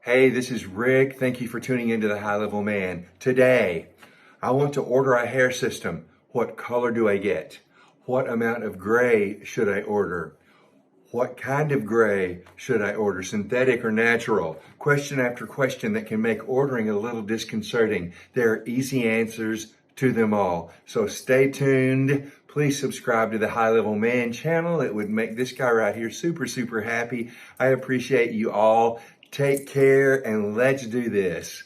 Hey, this is Rick. Thank you for tuning into the High Level Man. Today, I want to order a hair system. What color do I get? What amount of gray should I order? What kind of gray should I order, synthetic or natural? Question after question that can make ordering a little disconcerting. There are easy answers to them all. So stay tuned. Please subscribe to the High Level Man channel. It would make this guy right here super, super happy. I appreciate you all. Take care and let's do this.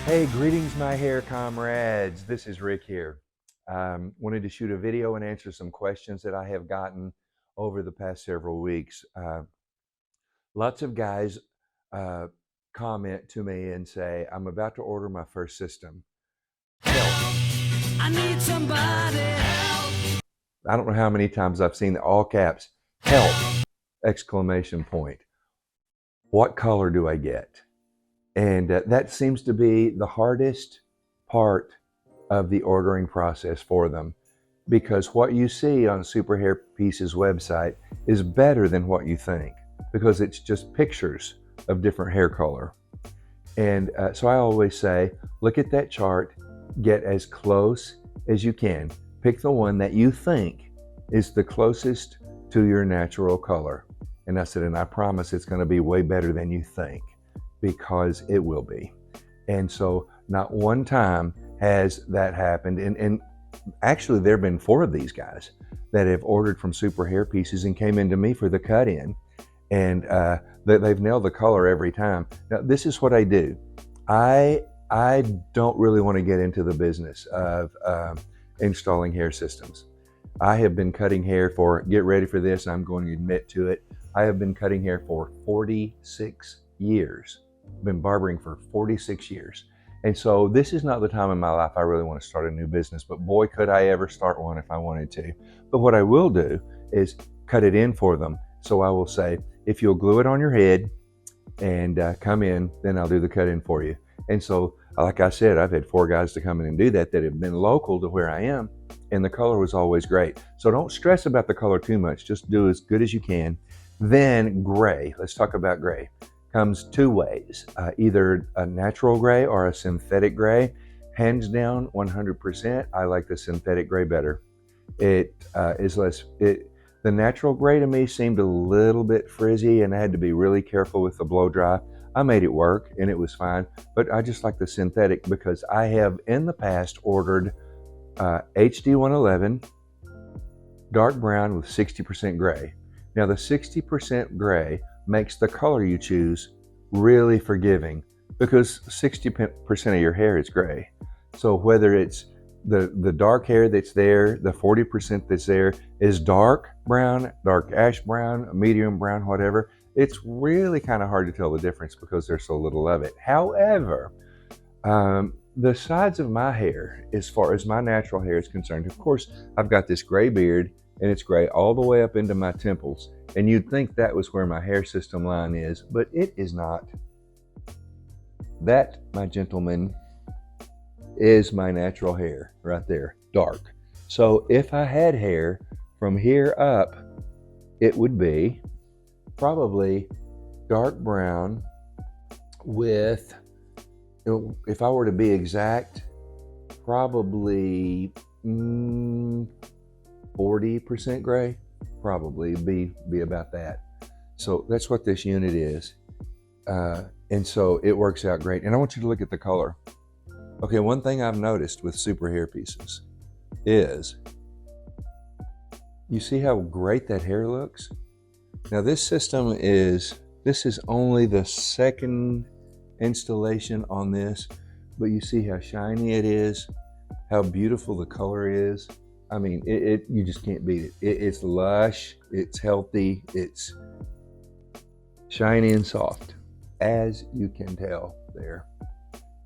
Hey, greetings my hair comrades. This is Rick here. Wanted to shoot a video and answer some questions that I have gotten over the past several weeks. Lots of guys comment to me and say, I'm about to order my first system. Help. I need somebody help. I don't know how many times I've seen the all caps, help, exclamation point. What color do I get? And that seems to be the hardest part of the ordering process for them, because what you see on Super Hair Piece's website is better than what you think, because it's just pictures of different hair color. And so I always say, look at that chart, get as close as you can. Pick the one that you think is the closest to your natural color. And I said, and I promise it's going to be way better than you think, because it will be. And so not one time has that happened. And actually there have been 4 of these guys that have ordered from Super Hair Pieces and came into me for the cut-in. And they've nailed the color every time. Now, this is what I do. I don't really want to get into the business of installing hair systems. I have been cutting hair for, get ready for this, I'm going to admit to it, I have been cutting hair for 46 years. Been barbering for 46 years. And so this is not the time in my life I really want to start a new business, but boy, could I ever start one if I wanted to. But what I will do is cut it in for them. So I will say, if you'll glue it on your head and come in, then I'll do the cut in for you. And so, like I said, I've had 4 guys to come in and do that have been local to where I am, and the color was always great. So don't stress about the color too much. Just do as good as you can. Then gray, let's talk about gray. Comes 2 ways, either a natural gray or a synthetic gray. Hands down, 100%, I like the synthetic gray better. It is less, the natural gray to me seemed a little bit frizzy, and I had to be really careful with the blow dry. I made it work and it was fine, but I just like the synthetic because I have in the past ordered HD 111 dark brown with 60% gray. Now the 60% gray makes the color you choose really forgiving, because 60% of your hair is gray. So whether it's the dark hair that's there, the 40% that's there is dark brown, dark ash brown, medium brown, whatever, it's really kind of hard to tell the difference because there's so little of it. However, the sides of my hair, as far as my natural hair is concerned, of course, I've got this gray beard and it's gray all the way up into my temples. And you'd think that was where my hair system line is, but it is not. That, my gentlemen, is my natural hair right there, dark. So if I had hair from here up, it would be probably dark brown with, if I were to be exact, probably 40% gray. Probably be about that. So that's what this unit is. And so it works out great. And I want you to look at the color. Okay, one thing I've noticed with Super Hair Pieces is, you see how great that hair looks? Now this is only the second installation on this, but you see how shiny it is, how beautiful the color is. I mean, you just can't beat it. It's lush, it's healthy, it's shiny and soft, as you can tell there.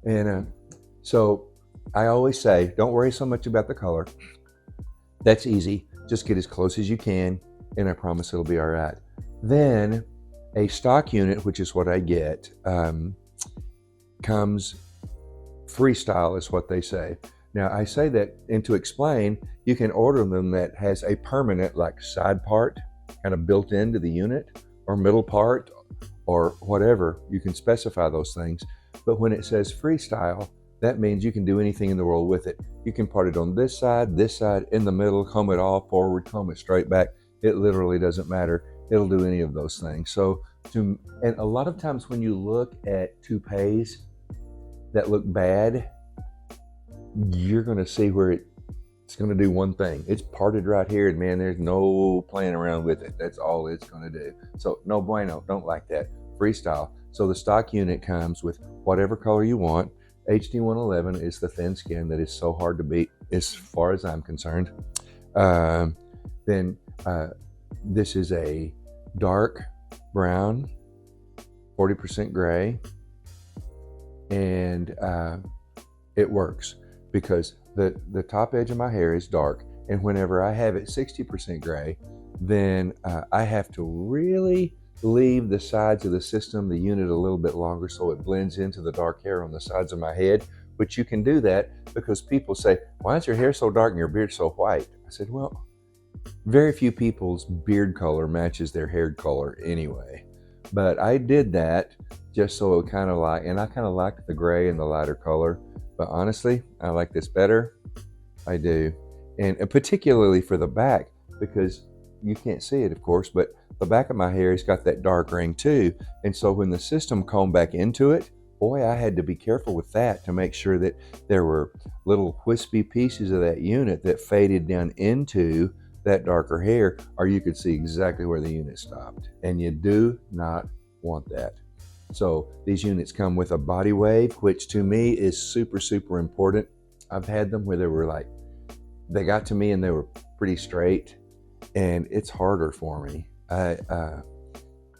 And so I always say, don't worry so much about the color. That's easy. Just get as close as you can, and I promise it'll be all right. Then a stock unit, which is what I get, comes freestyle is what they say. Now I say that, and to explain, you can order them that has a permanent like side part kind of built into the unit, or middle part, or whatever. You can specify those things. But when it says freestyle, that means you can do anything in the world with it. You can part it on this side, in the middle, comb it all forward, comb it straight back. It literally doesn't matter. It'll do any of those things. So, and a lot of times when you look at toupees that look bad, you're going to see where it's going to do one thing. It's parted right here, and man, there's no playing around with it. That's all it's going to do. So no bueno, don't like that. Freestyle. So the stock unit comes with whatever color you want. HD111 is the thin skin that is so hard to beat as far as I'm concerned. Then this is a dark brown, 40% gray, and it works because the top edge of my hair is dark, and whenever I have it 60% gray, then I have to really leave the sides of the system, the unit, a little bit longer so it blends into the dark hair on the sides of my head. But you can do that because people say, why is your hair so dark and your beard so white? I said, well, very few people's beard color matches their hair color anyway. But I did that just so it kind of like, and I kind of liked the gray and the lighter color. But honestly, I like this better. I do. And particularly for the back, because you can't see it, of course, but the back of my hair has got that dark ring too. And so when the system combed back into it, boy, I had to be careful with that to make sure that there were little wispy pieces of that unit that faded down into that darker hair, or you could see exactly where the unit stopped. And you do not want that. So these units come with a body wave, which to me is super, super important. I've had them where they got to me and they were pretty straight, and it's harder for me.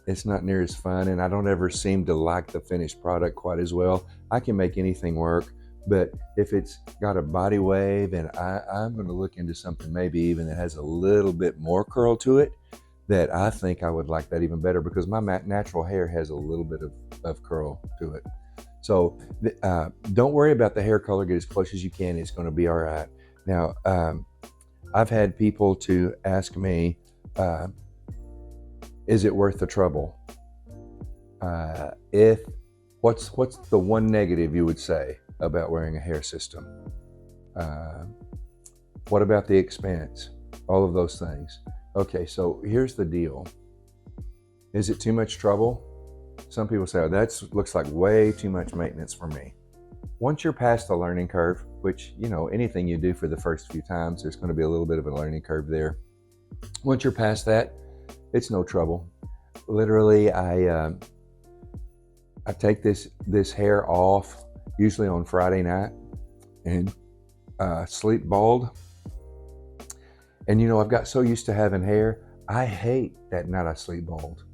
It's not near as fun, and I don't ever seem to like the finished product quite as well. I can make anything work, but if it's got a body wave, and I'm going to look into something maybe even that has a little bit more curl to it, that I think I would like that even better, because my natural hair has a little bit of curl to it. So don't worry about the hair color. Get as close as you can. It's going to be all right. Now, I've had people to ask me, is it worth the trouble? What's the one negative you would say about wearing a hair system? What about the expense? All of those things. Okay, so here's the deal. Is it too much trouble? Some people say, oh, that looks like way too much maintenance for me. Once you're past the learning curve, which, anything you do for the first few times, there's going to be a little bit of a learning curve there. Once you're past that, it's no trouble. Literally, I take this hair off, usually on Friday night, and sleep bald. And I've got so used to having hair, I hate that night I sleep bald.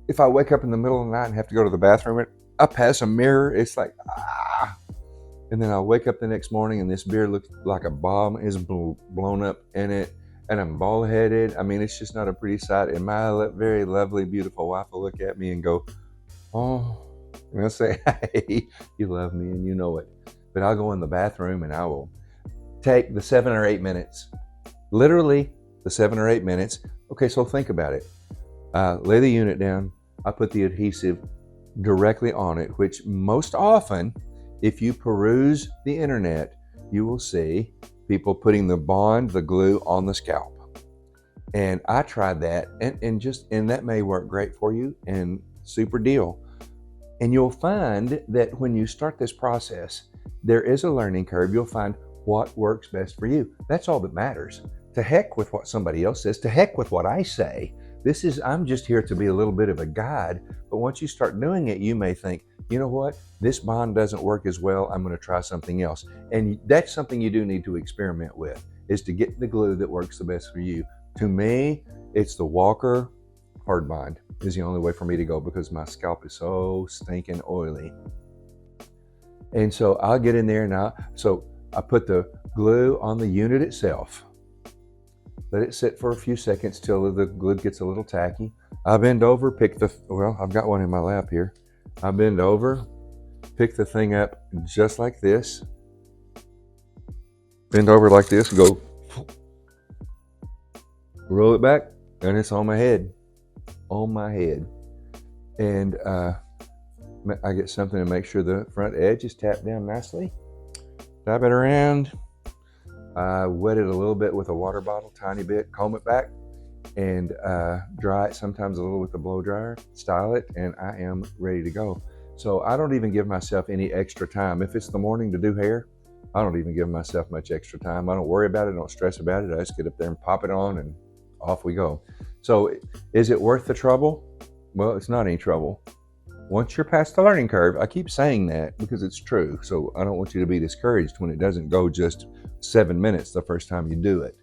If I wake up in the middle of the night and have to go to the bathroom, I pass a mirror, it's like, and then I'll wake up the next morning and this beard looks like a bomb is blown up in it, and I'm bald headed. I mean, it's just not a pretty sight. And my very lovely, beautiful wife will look at me and go, oh, and I'll say, hey, you love me and you know it. But I'll go in the bathroom and I will take the 7 or 8 minutes, literally the 7 or 8 minutes. Okay, so think about it. Lay the unit down. I put the adhesive directly on it, which most often, if you peruse the internet, you will see people putting the glue on the scalp. And I tried that, and that may work great for you, and super deal. And you'll find that when you start this process, there is a learning curve. You'll find what works best for you. That's all that matters. To heck with what somebody else says, to heck with what I say. I'm just here to be a little bit of a guide, but once you start doing it, you may think, you know what, this bond doesn't work as well, I'm going to try something else. And that's something you do need to experiment with, is to get the glue that works the best for you. To me, it's the Walker Hard Bond is the only way for me to go, because my scalp is so stinking oily. And so I'll get in there and I put the glue on the unit itself. Let it sit for a few seconds till the glue gets a little tacky. I bend over, I've got one in my lap here. I bend over, pick the thing up just like this. Bend over like this, go, roll it back, and it's on my head. On my head. And I get something to make sure the front edge is tapped down nicely. Tap it around. Wet it a little bit with a water bottle, tiny bit, comb it back, and dry it sometimes a little with the blow dryer, style it, and I am ready to go. So I don't even give myself any extra time. If it's the morning to do hair, I don't even give myself much extra time. I don't worry about it, don't stress about it. I just get up there and pop it on and off we go. So is it worth the trouble? Well, it's not any trouble. Once you're past the learning curve, I keep saying that because it's true. So I don't want you to be discouraged when it doesn't go just 7 minutes the first time you do it.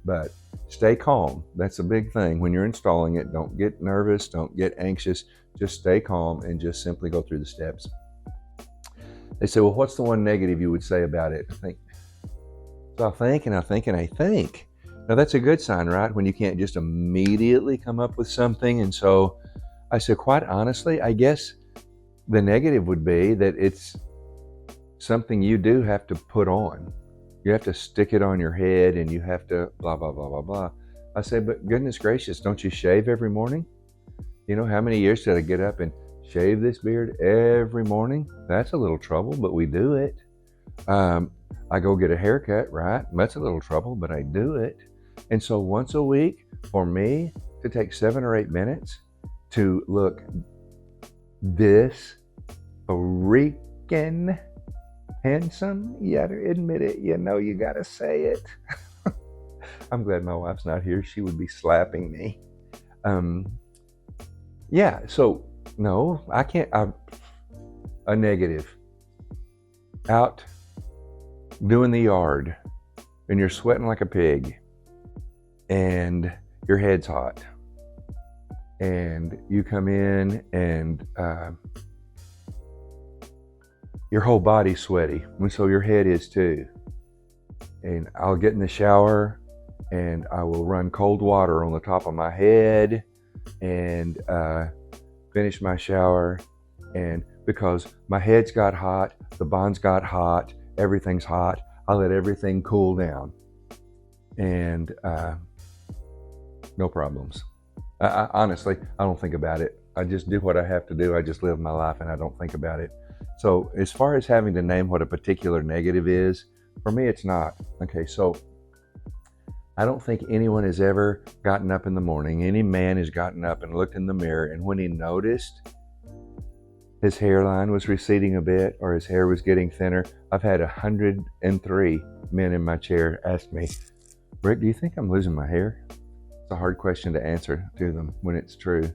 But stay calm. That's a big thing. When you're installing it, don't get nervous, don't get anxious. Just stay calm and just simply go through the steps. They say, well, what's the one negative you would say about it? I think. Now that's a good sign, right? When you can't just immediately come up with something. And so I said, quite honestly, I guess the negative would be that it's something you do have to put on. You have to stick it on your head and you have to blah, blah, blah, blah, blah. I said, but goodness gracious, don't you shave every morning? You know, how many years did I get up and shave this beard every morning? That's a little trouble, but we do it. I go get a haircut, right? That's a little trouble, but I do it. And so once a week, for me to take 7 or 8 minutes to look this freaking handsome, you gotta admit it, you gotta say it. I'm glad my wife's not here. She would be slapping me. Yeah, so no, I can't. A negative. Out doing the yard and you're sweating like a pig and your head's hot and you come in and your whole body's sweaty, and so your head is too. And I'll get in the shower and I will run cold water on the top of my head and finish my shower. And because my head's got hot, the bonds got hot, everything's hot, I let everything cool down. And no problems. Honestly, I don't think about it. I just do what I have to do. I just live my life and I don't think about it. So as far as having to name what a particular negative is, for me, it's not. Okay, so I don't think anyone has ever gotten up in the morning, any man has gotten up and looked in the mirror, and when he noticed his hairline was receding a bit or his hair was getting thinner, I've had 103 men in my chair ask me, Rick, do you think I'm losing my hair? It's a hard question to answer to them when it's true.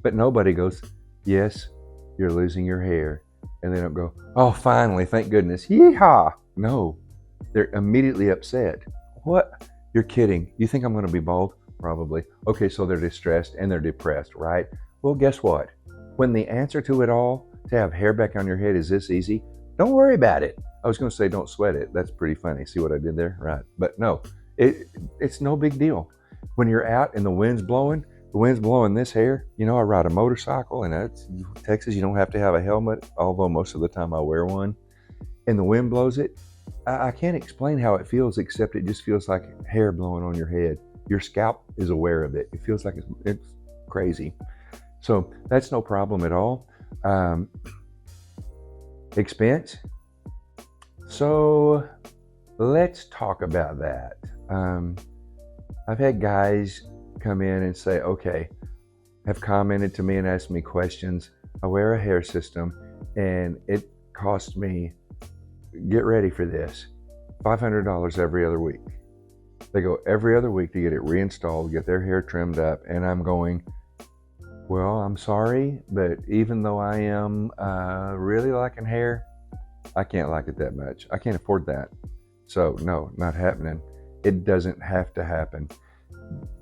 But nobody goes, yes, you're losing your hair. And they don't go, oh, finally, thank goodness, yeehaw. No, they're immediately upset. What? You're kidding. You think I'm going to be bald? Probably. Okay, so they're distressed and they're depressed, right? Well, guess what? When the answer to it all, to have hair back on your head, is this easy, don't worry about it. I was going to say don't sweat it. That's pretty funny. See what I did there? Right. But no, it's no big deal. When you're out and the wind's blowing this hair. You know, I ride a motorcycle, and that's Texas, you don't have to have a helmet, although most of the time I wear one. And the wind blows it. I can't explain how it feels, except it just feels like hair blowing on your head. Your scalp is aware of it. It feels like it's crazy. So that's no problem at all. Expense. So let's talk about that. I've had guys come in and say, okay, have commented to me and asked me questions. I wear a hair system and it cost me, get ready for this, $500 every other week. They go every other week to get it reinstalled, get their hair trimmed up, and I'm going, well, I'm sorry, but even though I am really liking hair, I can't like it that much. I can't afford that. So no, not happening. It doesn't have to happen.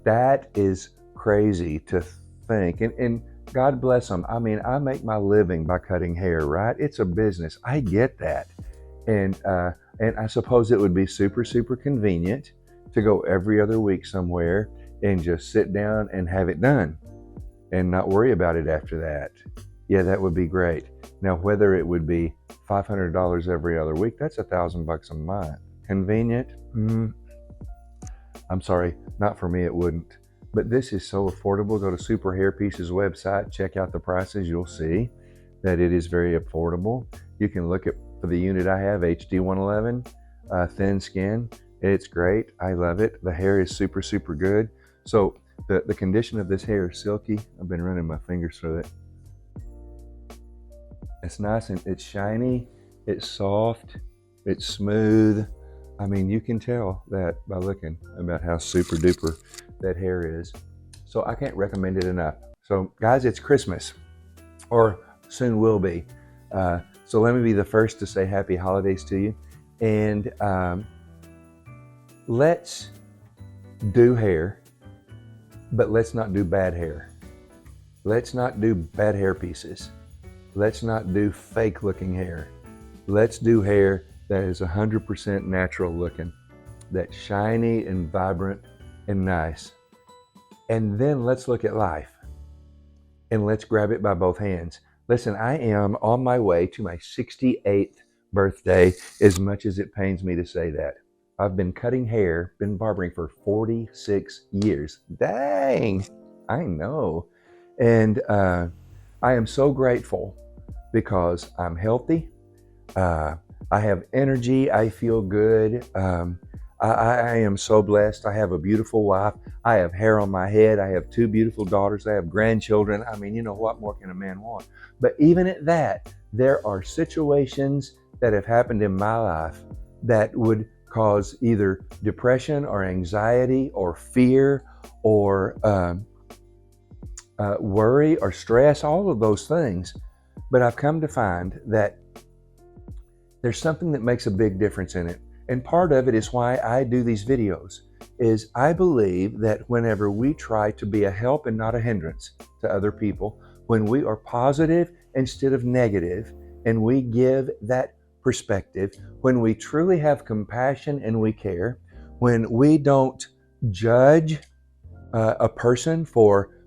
That is crazy to think. And God bless them. I mean, I make my living by cutting hair, right? It's a business. I get that. And I suppose it would be super, super convenient to go every other week somewhere and just sit down and have it done and not worry about it after that. Yeah, that would be great. Now, whether it would be $500 every other week, that's $1,000 a month. Convenient? I'm sorry, not for me, it wouldn't. But this is so affordable. Go to Super Hairpiece's website, check out the prices. You'll see that it is very affordable. You can look at, for the unit I have, HD 111, thin skin. It's great. I love it. The hair is super, super good. So the condition of this hair is silky. I've been running my fingers through it. It's nice and it's shiny. It's soft. It's smooth. I mean, you can tell that by looking about how super duper that hair is. So I can't recommend it enough. So guys, it's Christmas, or soon will be. So let me be the first to say happy holidays to you. And let's do hair, but let's not do bad hair. Let's not do bad hair pieces. Let's not do fake looking hair. Let's do hair that is 100% natural looking, that's shiny and vibrant and nice. And then let's look at life and let's grab it by both hands. Listen, I am on my way to my 68th birthday, as much as it pains me to say that. I've been cutting hair, been barbering for 46 years. Dang, I know. And I am so grateful because I'm healthy. I have energy. I feel good. I am so blessed. I have a beautiful wife. I have hair on my head. I have 2 beautiful daughters. I have grandchildren. I mean, you know, what more can a man want? But even at that, there are situations that have happened in my life that would cause either depression or anxiety or fear or worry or stress, all of those things. But I've come to find that there's something that makes a big difference in it. And part of it is why I do these videos, is I believe that whenever we try to be a help and not a hindrance to other people, when we are positive instead of negative, and we give that perspective, when we truly have compassion and we care, when we don't judge a person for,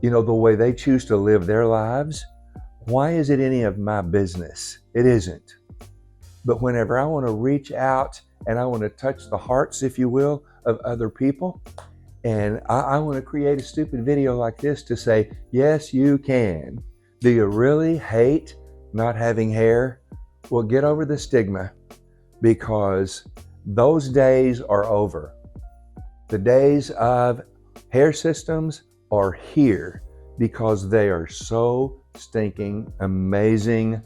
you know, the way they choose to live their lives, why is it any of my business? It isn't. But whenever I want to reach out and I want to touch the hearts, if you will, of other people, and I want to create a stupid video like this to say, yes, you can. Do you really hate not having hair? Well, get over the stigma, because those days are over. The days of hair systems are here because they are so stinking amazing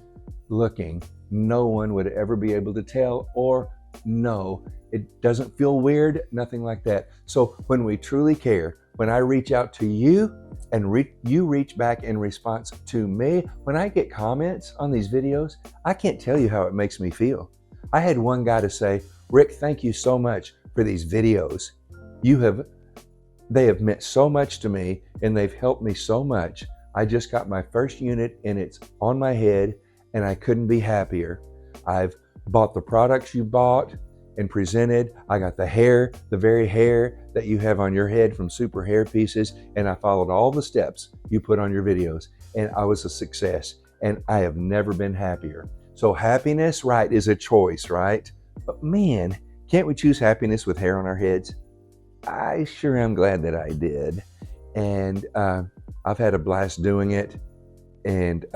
looking. No one would ever be able to tell or know. It doesn't feel weird, nothing like that. So when we truly care, when I reach out to you and you reach back in response to me, when I get comments on these videos, I can't tell you how it makes me feel. I had one guy to say, Rick, thank you so much for these videos. They have meant so much to me and they've helped me so much. I just got my first unit and it's on my head and I couldn't be happier. I've bought the products you bought and presented. I got the hair, the very hair that you have on your head from Super Hair Pieces, and I followed all the steps you put on your videos, and I was a success, and I have never been happier. So happiness, right, is a choice, right? But man, can't we choose happiness with hair on our heads? I sure am glad that I did, and I've had a blast doing it, and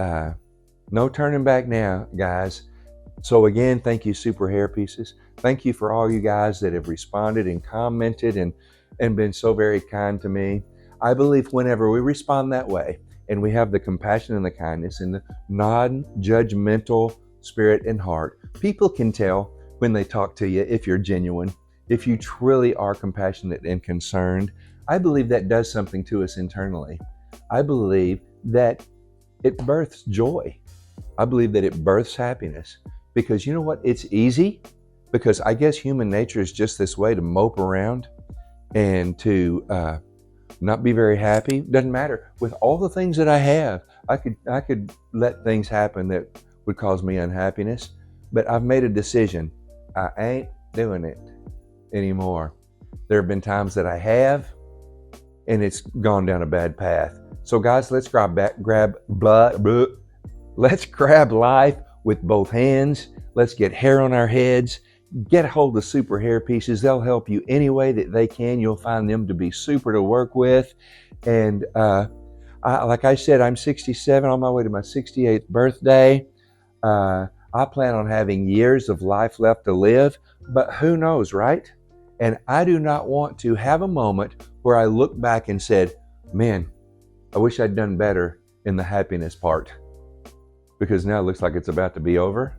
no turning back now, guys. So again, thank you, Super Hair Pieces. Thank you for all you guys that have responded and commented and been so very kind to me. I believe whenever we respond that way and we have the compassion and the kindness and the non-judgmental spirit and heart, people can tell when they talk to you if you're genuine, if you truly are compassionate and concerned. I believe that does something to us internally. I believe that it births joy. I believe that it births happiness, because you know what? It's easy, because I guess human nature is just this way, to mope around and to not be very happy. Doesn't matter. With all the things that I have, I could let things happen that would cause me unhappiness, but I've made a decision. I ain't doing it anymore. There have been times that I have, and it's gone down a bad path. So guys, let's let's grab life with both hands. Let's get hair on our heads. Get a hold of super hair pieces. They'll help you any way that they can. You'll find them to be super to work with. And like I said, I'm 67, on my way to my 68th birthday. I plan on having years of life left to live, but who knows, right? And I do not want to have a moment where I look back and said, man, I wish I'd done better in the happiness part, because now it looks like it's about to be over.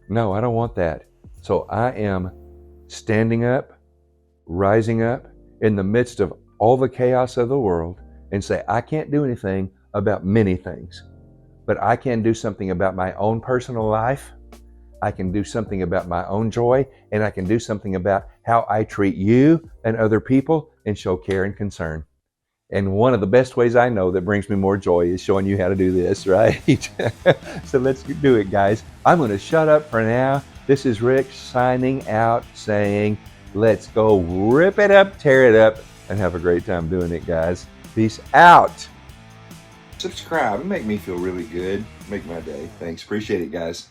No, I don't want that. So I am standing up, rising up in the midst of all the chaos of the world and say, I can't do anything about many things, but I can do something about my own personal life. I can do something about my own joy, and I can do something about how I treat you and other people and show care and concern. And one of the best ways I know that brings me more joy is showing you how to do this, right? So let's do it, guys. I'm going to shut up for now. This is Rick signing out saying, let's go rip it up, tear it up, and have a great time doing it, guys. Peace out. Subscribe. Make me feel really good. Make my day. Thanks. Appreciate it, guys.